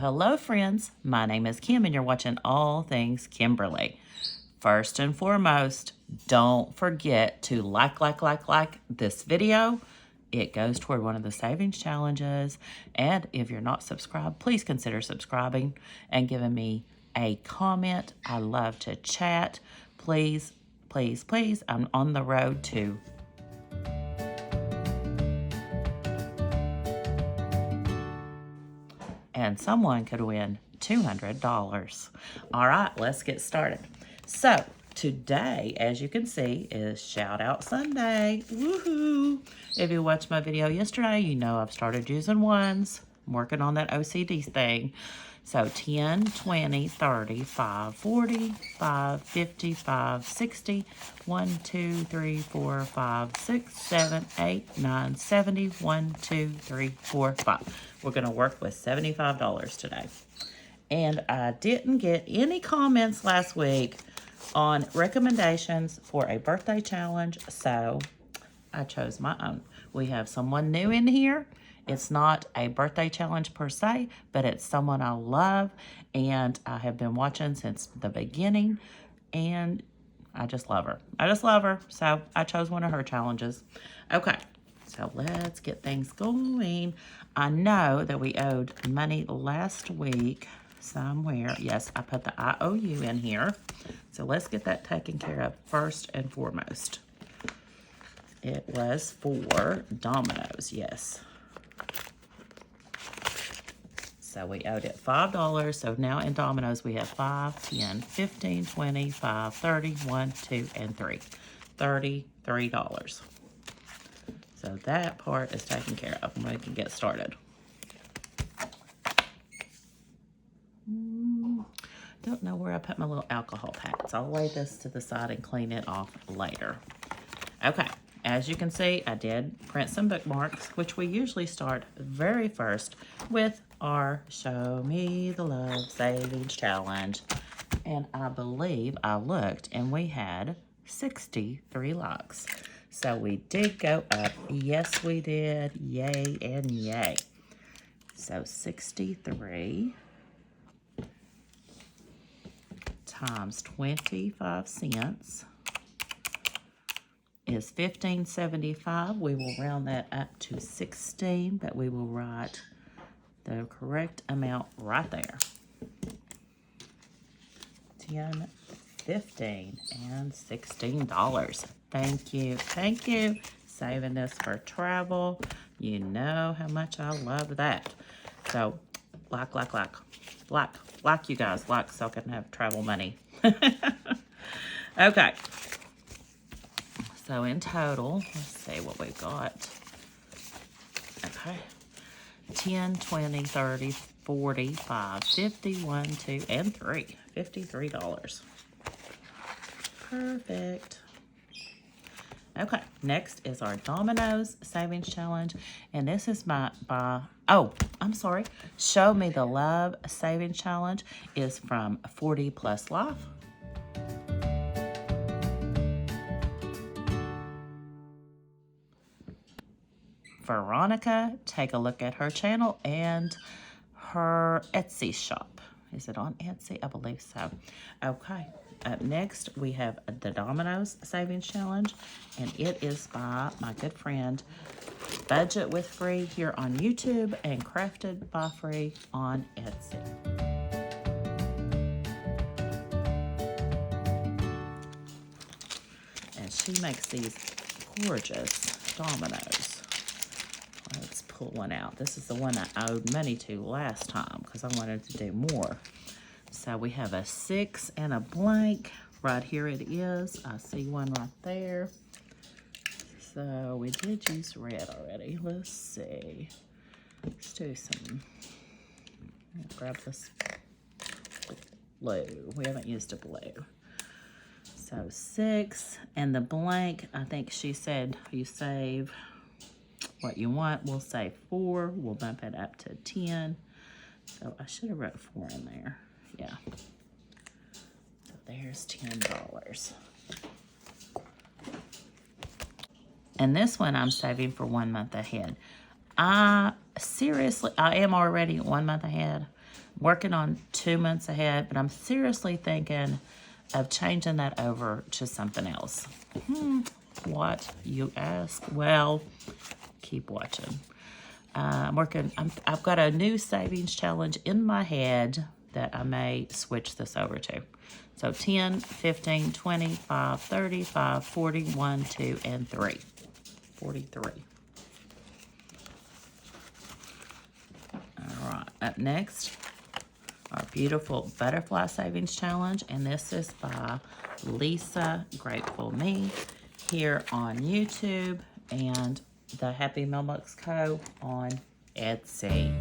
Hello friends, my name is Kim and you're watching All Things Kimberly. First and foremost, don't forget to like this video. It goes toward one of the savings challenges. And if you're not subscribed, please consider subscribing and giving me a comment. I love to chat. Please, please, please, I'm on the road to and someone could win $200. All right, let's get started. So today, as you can see, is Shout Out Sunday. Woohoo! If you watched my video yesterday, you know I've started using ones. I'm working on that OCD thing. So 10, 20, 30, 5, 40, 5, 50, 5, 60, 1, 2, 3, 4, 5, 6, 7, 8, 9, 70, 1, 2, 3, 4, 5. We're going to work with $75 today. And I didn't get any comments last week on recommendations for a birthday challenge, so I chose my own. We have someone new in here. It's not a birthday challenge per se, but it's someone I love, and I have been watching since the beginning, and I just love her. I just love her, so I chose one of her challenges. Okay, so let's get things going. I know that we owed money last week somewhere. Yes, I put the IOU in here, so let's get that taken care of first and foremost. It was for Domino's, yes. So we owed it $5. So now in Domino's we have 5, 10, 15, 20, 5, 30, 1, 2, and 3. $33. So that part is taken care of and we can get started. Don't know where I put my little alcohol pads. I'll lay this to the side and clean it off later. Okay. As you can see, I did print some bookmarks, which we usually start very first with our Show Me the Love Savings Challenge. And I believe I looked and we had 63 likes. So we did go up. Yes, we did. Yay and yay. So 63 times 25 cents. Is $15.75. We will round that up to 16, but we will write the correct amount right there. 10, 15, and $16. Thank you. Thank you. Saving this for travel. You know how much I love that. So, like you guys, like so I can have travel money. Okay. So in total, let's see what we've got. Okay. 10, 20, 30, 40, 5, 50, 1, 2, and 3. $53. Perfect. Okay, next is our Domino's Savings Challenge. And this is Show Me the Love Savings Challenge is from 40 Plus Life. Veronica, take a look at her channel and her Etsy shop. Is it on Etsy? I believe so. Okay, up next we have the Domino's Savings Challenge, and it is by my good friend Budget with Free here on YouTube and Crafted by Free on Etsy. And she makes these gorgeous dominoes. Let's pull one out. This is the one I owed money to last time because I wanted to do more. So we have a 6 and a blank. Right here it is. I see one right there. So we did use red already. Let's see. Let's do some. Grab this blue. We haven't used a blue. So 6 and the blank. I think she said you save what you want. We'll say 4. We'll bump it up to 10. So I should have wrote 4 in there. Yeah. So there's $10. And this one I'm saving for 1 month ahead. Seriously, I am already 1 month ahead, Working on 2 months ahead, but I'm seriously thinking of changing that over to something else. What, you ask? Well, keep watching. I've got a new savings challenge in my head that I may switch this over to. So 10, 15, 25, 35, 40, 1, 2, and 3. 43. All right, up next, our beautiful butterfly savings challenge, and this is by Lisa Grateful Me here on YouTube and the Happy Mailbox Co. on Etsy.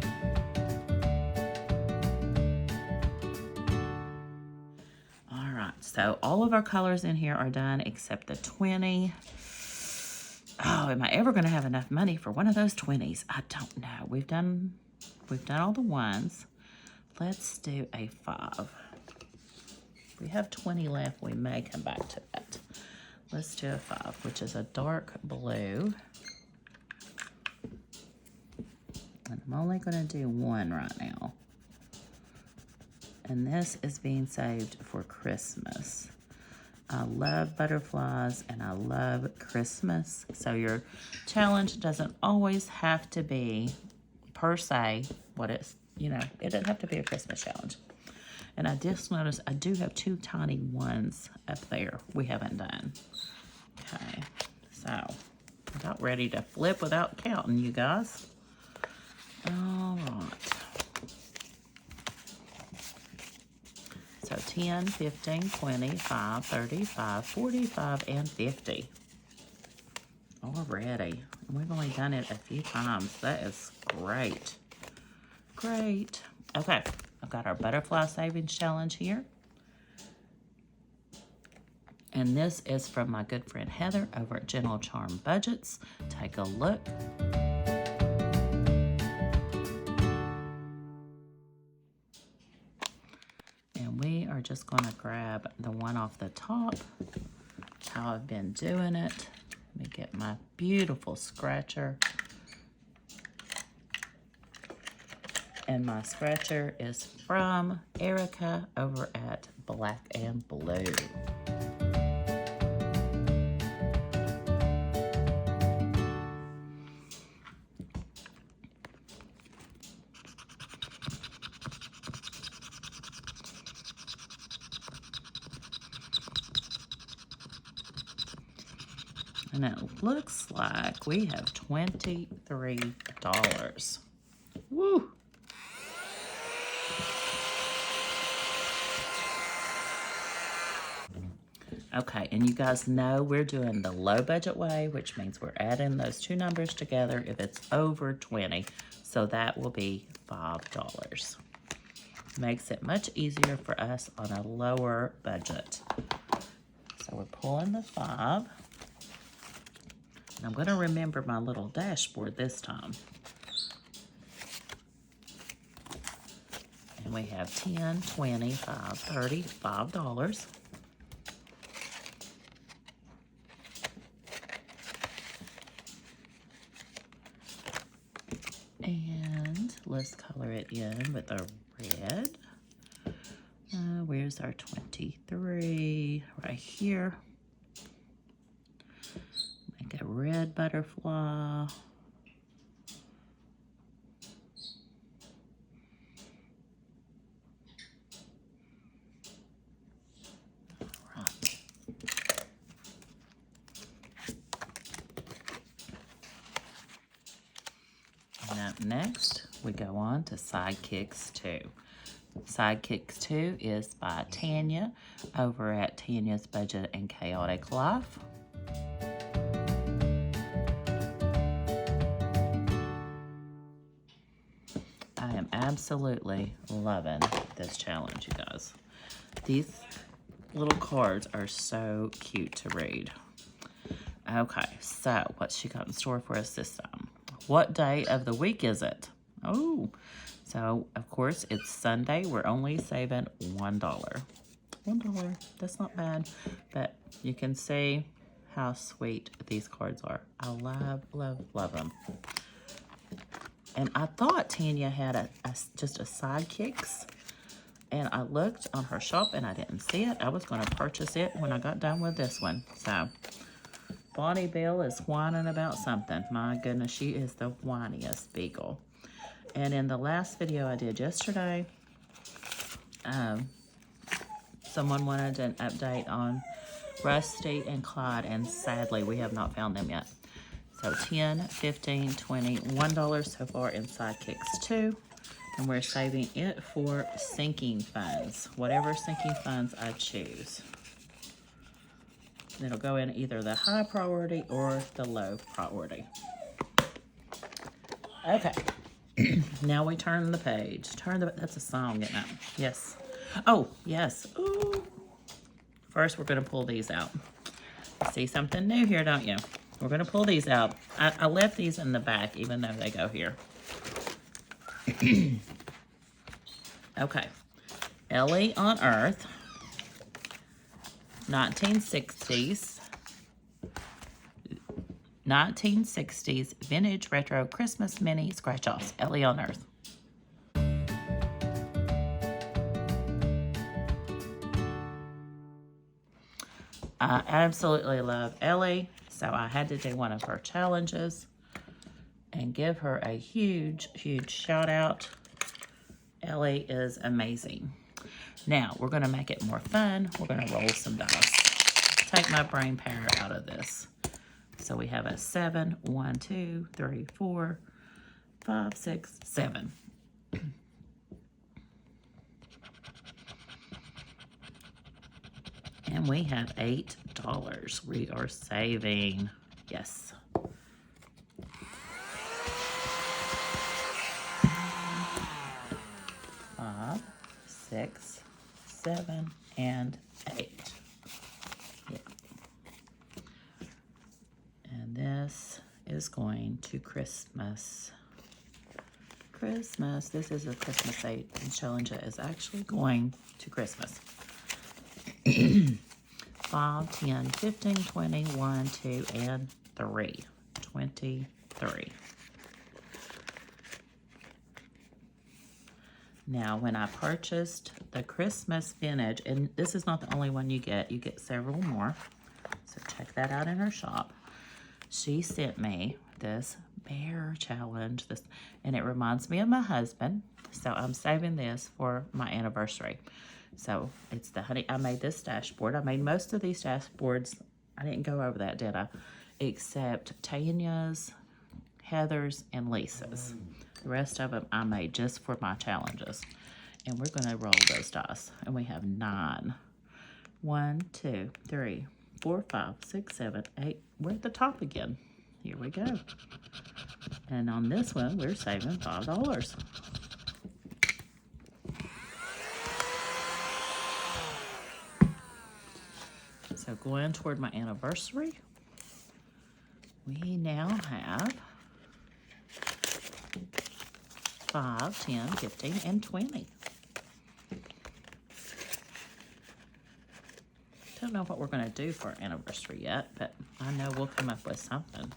All right, so all of our colors in here are done except the 20. Oh, am I ever going to have enough money for one of those 20s? I don't know. We've done all the ones. Let's do a 5. We have 20 left. We may come back to that. Let's do a 5, which is a dark blue. And I'm only going to do 1 right now. And this is being saved for Christmas. I love butterflies and I love Christmas. So your challenge doesn't always have to be, per se, what it's, it doesn't have to be a Christmas challenge. And I just noticed I do have 2 tiny ones up there we haven't done. Okay, so about ready to flip without counting, you guys. All right. So 10, 15, 25, 35, 45, and 50. Already. We've only done it a few times. That is great. Great. Okay, I've got our butterfly savings challenge here. And this is from my good friend Heather over at Gentle Charm Budgets. Take a look. Just going to grab the one off the top. That's how I've been doing it. Let me get my beautiful scratcher. And my scratcher is from Erica over at Black and Blue. And it looks like we have $23. Woo! Okay, and you guys know we're doing the low budget way, which means we're adding those 2 numbers together if it's over 20. So that will be $5. Makes it much easier for us on a lower budget. So we're pulling the 5. I'm going to remember my little dashboard this time. And we have 10, 20, 5, 30, $5. And let's color it in with a red. Where's our 23? Right here. A red butterfly. All right. And up next, we go on to Sidekicks 2. Sidekicks 2 is by Tanya over at Tanya's Budget and Chaotic Life. I am absolutely loving this challenge, you guys. These little cards are so cute to read. Okay, so what's she got in store for us this time? What day of the week is it? Oh, so of course it's Sunday. We're only saving $1. $1, that's not bad, but you can see how sweet these cards are. I love, love, love them. And I thought Tanya had just a sidekicks. And I looked on her shop and I didn't see it. I was going to purchase it when I got done with this one. So, Bonnie Bell is whining about something. My goodness, she is the whiniest beagle. And in the last video I did yesterday, someone wanted an update on Rusty and Clyde, and sadly, we have not found them yet. So 10, 15, 20, $1 so far in Sidekicks 2. And we're saving it for sinking funds. Whatever sinking funds I choose. It'll go in either the high priority or the low priority. Okay. Now we turn the page. That's a song, isn't it? Yes. Oh, yes. Ooh. First, we're going to pull these out. You see something new here, don't you? We're going to pull these out. I left these in the back, even though they go here. Okay. Ellie on Earth. 1960s. 1960s Vintage Retro Christmas Mini Scratch-Offs. Ellie on Earth. I absolutely love Ellie, so I had to do one of her challenges and give her a huge, huge shout out. Ellie is amazing. Now, we're going to make it more fun. We're going to roll some dice. Take my brain power out of this. So we have a 7, 1, 2, 3, 4, 5, 6, 7. And we have $8. We are saving. Yes. Five, 6, 7, and 8. Yeah. And this is going to Christmas. Christmas. This is a Christmas 8 challenge that is actually going to Christmas. 5, 10, 15, 20, 1, 2, and 3. 23. Now, when I purchased the Christmas Vintage, and this is not the only one you get several more. So check that out in her shop. She sent me this bear challenge, and it reminds me of my husband. So I'm saving this for my anniversary. So it's the honey. I made this dashboard. I made most of these dashboards. I didn't go over that, did I? Except Tanya's, Heather's, and Lisa's. The rest of them I made just for my challenges. And we're going to roll those dice. And we have 9. 1, 2, 3, 4, 5, 6, 7, 8. We're at the top again. Here we go. And on this one, we're saving $5. So going toward my anniversary, we now have 5, 10, 15, and 20. Don't know what we're going to do for our anniversary yet, but I know we'll come up with something.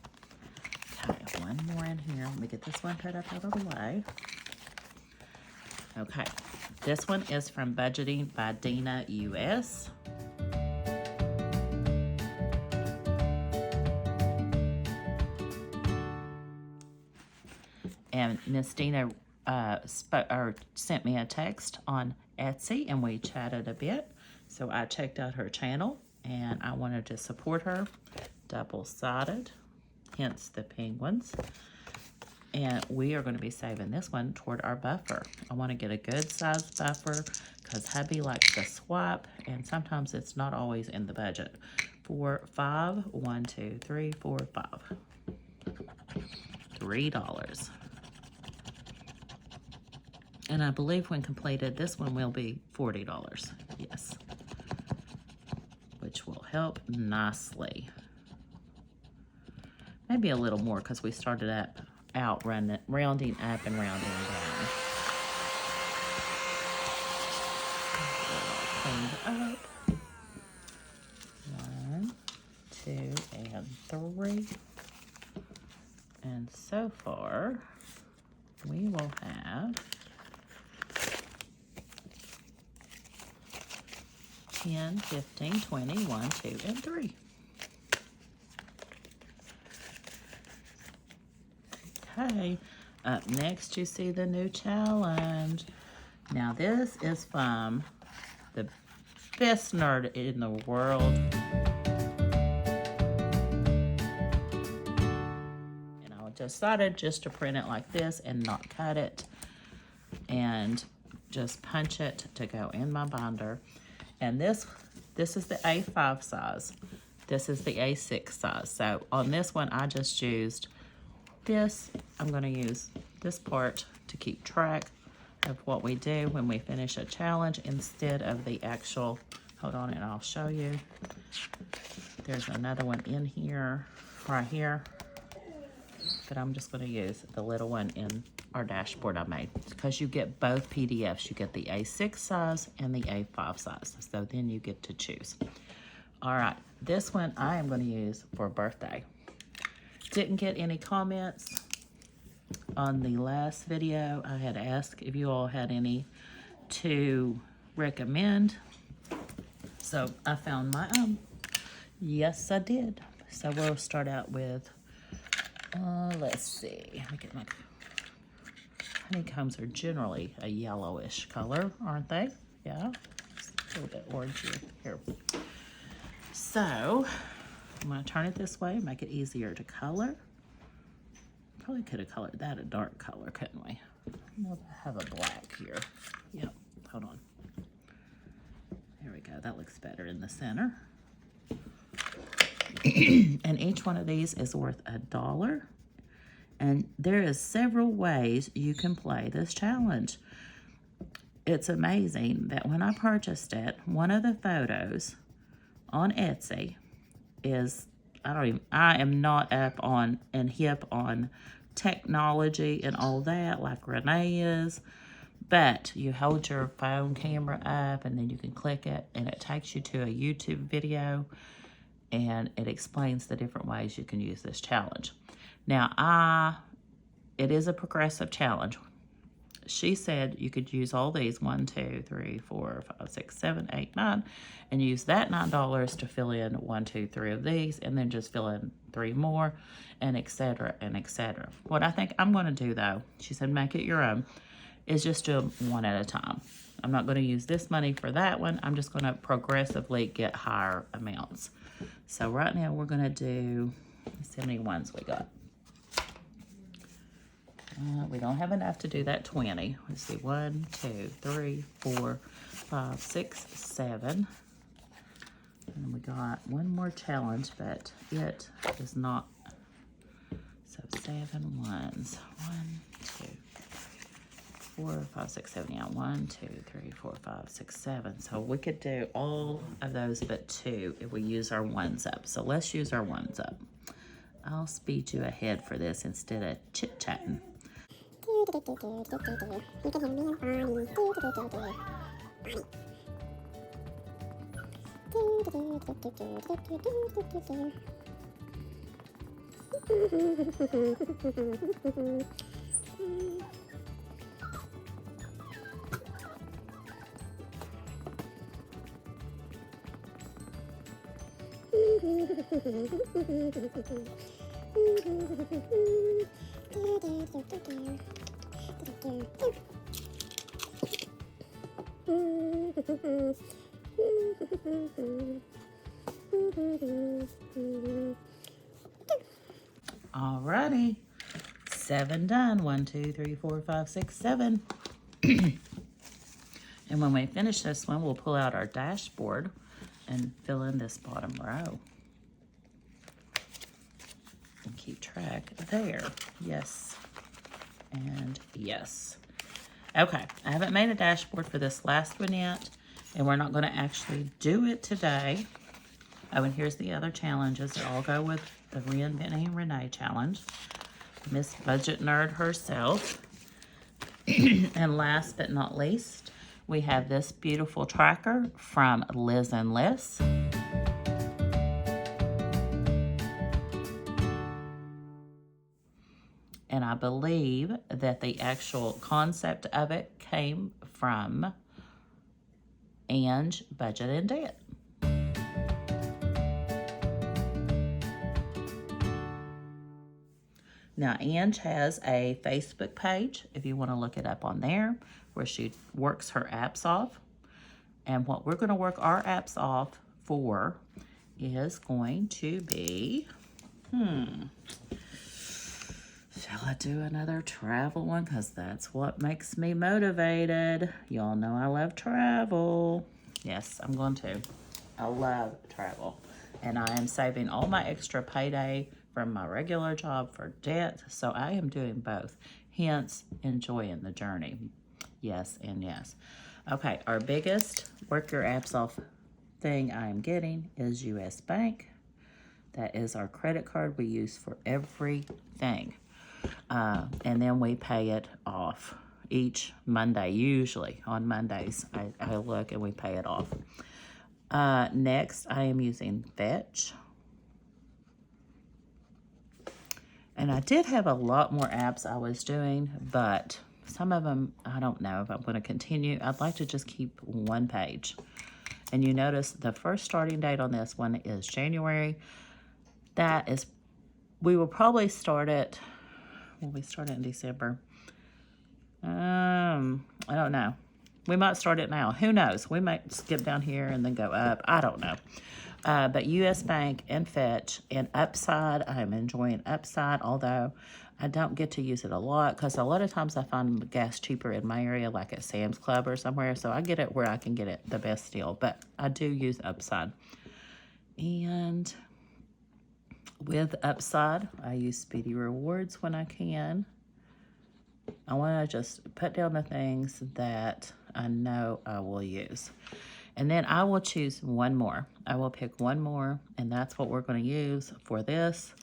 Okay, one more in here. Let me get this one put up out of the way. Okay, this one is from Budgeting by Dina US. And Miss Dina sent me a text on Etsy, and we chatted a bit. So I checked out her channel, and I wanted to support her. Double-sided, hence the penguins. And we are going to be saving this one toward our buffer. I want to get a good-sized buffer because hubby likes to swap, and sometimes it's not always in the budget. 4, 5, 1, 2, 3, 4, 5. $3. And I believe when completed, this one will be $40. Yes. Which will help nicely. Maybe a little more because we started out rounding up and rounding down. Cleaned up. 1, 2, and 3. And so far, we will have 10, 15, 20, 1, 2, and 3. Okay, up next you see the new challenge. Now this is from the best nerd in the world. And I decided just to print it like this and not cut it, and just punch it to go in my binder. And this is the A5 size. This is the A6 size. So on this one, I just used this. I'm going to use this part to keep track of what we do when we finish a challenge instead of the actual, hold on and I'll show you. There's another one in here, right here. But I'm just going to use the little one in our dashboard I made, because you get both PDFs. You get the A6 size and the A5 size. So then you get to choose. All right, this one I am going to use for birthday. Didn't get any comments on the last video. I had asked if you all had any to recommend. So I found my own. Yes, I did. So we'll start out with, let's see. Let me get my honeycombs are generally a yellowish color, aren't they? Yeah, it's a little bit orangey here. So I'm going to turn it this way, make it easier to color. Probably could have colored that a dark color, couldn't we? We'll have a black here. Yep, hold on. There we go, that looks better in the center. And each one of these is worth $1. And there is several ways you can play this challenge. It's amazing that when I purchased it, one of the photos on Etsy is, I am not up on and hip on technology and all that like Renee is, but you hold your phone camera up and then you can click it and it takes you to a YouTube video and it explains the different ways you can use this challenge. Now, it is a progressive challenge. She said you could use all these 1, 2, 3, 4, 5, 6, 7, 8, 9, and use that $9 to fill in 1, 2, 3 of these, and then just fill in 3 more, and etc. and etc. What I think I'm going to do though, she said make it your own, is just do them one at a time. I'm not going to use this money for that one. I'm just going to progressively get higher amounts. So right now we're going to do, let's see how many ones we got. We don't have enough to do that 20. Let's see, 1, 2, 3, 4, 5, 6, 7. And we got one more challenge, but it is not. So 7 ones. 1, 2, 4, 5, 6, 7. Yeah, 1, 2, 3, 4, 5, 6, 7. So we could do all of those but 2 if we use our ones up. So let's use our ones up. I'll speed you ahead for this instead of chit-chatting. You can hear me and Bonnie. Alrighty, 7 done. 1, 2, 3, 4, 5, 6, 7. And when we finish this one, we'll pull out our dashboard and fill in this bottom row. And keep track there. Yes. And yes. Okay, I haven't made a dashboard for this last one yet, and we're not going to actually do it today. Oh, and here's the other challenges that all go with the Reinventing Renee challenge. Miss Budget Nerd herself. And last but not least, we have this beautiful tracker from Liz and Liz. And I believe that the actual concept of it came from Ange Budget and Debt. Now, Ange has a Facebook page, if you want to look it up on there, where she works her apps off. And what we're going to work our apps off for is going to be, shall I do another travel one? Because that's what makes me motivated. Y'all know I love travel. Yes, I'm going to. I love travel. And I am saving all my extra payday from my regular job for debt. So I am doing both. Hence, enjoying the journey. Yes and yes. Okay, our biggest work your apps off thing I am getting is US Bank. That is our credit card we use for everything. And then we pay it off each Monday. Usually on Mondays, I look and we pay it off. Next, I am using Fetch. And I did have a lot more apps I was doing, but some of them, I don't know if I'm going to continue. I'd like to just keep one page. And you notice the first starting date on this one is January. That is, we will probably start it, will we start it in December? I don't know. We might start it now. Who knows? We might skip down here and then go up. I don't know. But US Bank and Fetch and Upside, I'm enjoying Upside, although I don't get to use it a lot because a lot of times I find gas cheaper in my area, like at Sam's Club or somewhere. So I get it where I can get it the best deal. But I do use Upside. And with Upside, I use Speedy Rewards when I can. I want to just put down the things that I know I will use. And then I will choose one more. I will pick one more, and that's what we're going to use for this.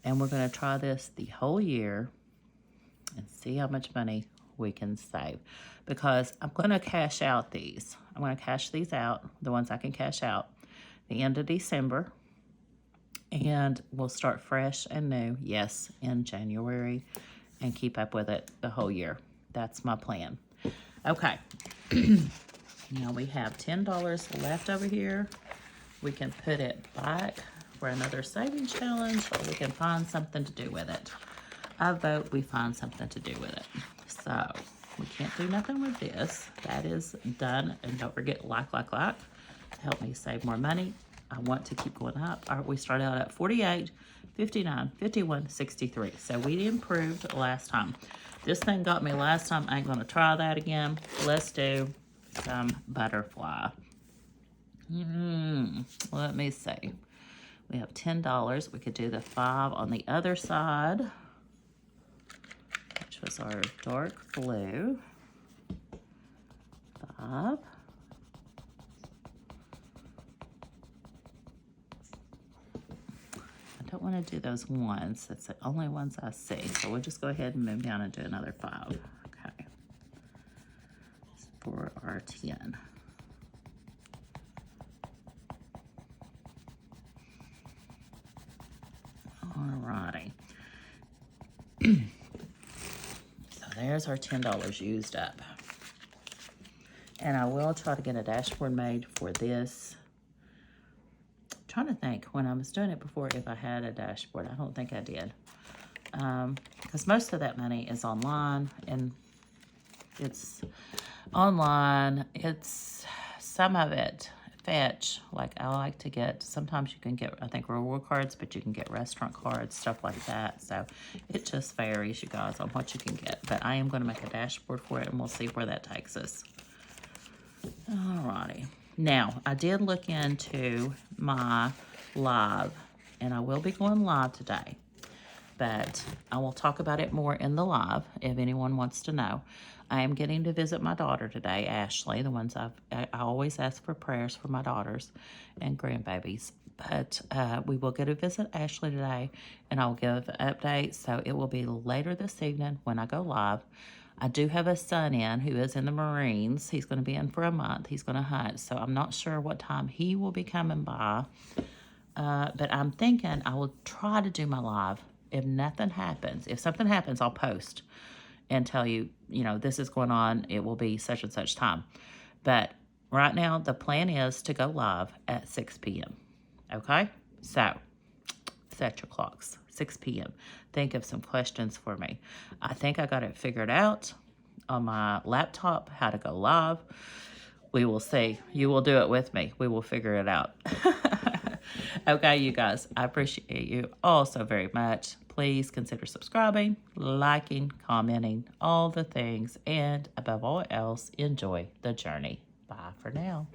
And we're going to try this the whole year and see how much money we can save. Because I'm going to cash out these. I'm going to cash these out, the ones I can cash out, the end of December. And we'll start fresh and new, yes, in January, and keep up with it the whole year. That's my plan. Okay. Now we have $10 left over here. We can put it back for another saving challenge, or we can find something to do with it. I vote we find something to do with it. So we can't do nothing with this. That is done. And don't forget, like, help me save more money. I want to keep going up. All right, we started out at 48, 59, 51, 63. So we improved last time. This thing got me last time. I ain't going to try that again. Let's do some butterfly. Let me see. We have $10. We could do the 5 on the other side, which was our dark blue. 5. I don't want to do those ones. That's the only ones I see. So we'll just go ahead and move down and do another 5. Okay. For our 10. Alrighty. So there's our $10 used up. And I will try to get a dashboard made for this. I'm trying to think when I was doing it before if I had a dashboard. I don't think I did. Because most of that money is online, and it's online. It's some of it Fetch. Like I like to get, sometimes you can get, I think, reward cards, but you can get restaurant cards, stuff like that. So it just varies, you guys, on what you can get. But I am going to make a dashboard for it, and we'll see where that takes us. Alrighty. Now, I did look into my live, and I will be going live today. But I will talk about it more in the live if anyone wants to know. I am getting to visit my daughter today, Ashley. The ones I always ask for prayers for my daughters and grandbabies. But we will get to visit Ashley today, and I'll give updates. So it will be later this evening when I go live. I do have a son in who is in the Marines. He's going to be in for a month. He's going to hunt. So I'm not sure what time he will be coming by. But I'm thinking I will try to do my live If nothing happens, if something happens, I'll post and tell you, you know, this is going on. It will be such and such time. But right now, the plan is to go live at 6 p.m. Okay? So, set your clocks. 6 p.m. Think of some questions for me. I think I got it figured out on my laptop, how to go live. We will see. You will do it with me. We will figure it out. Okay, you guys, I appreciate you all so very much. Please consider subscribing, liking, commenting, all the things, and above all else, enjoy the journey. Bye for now.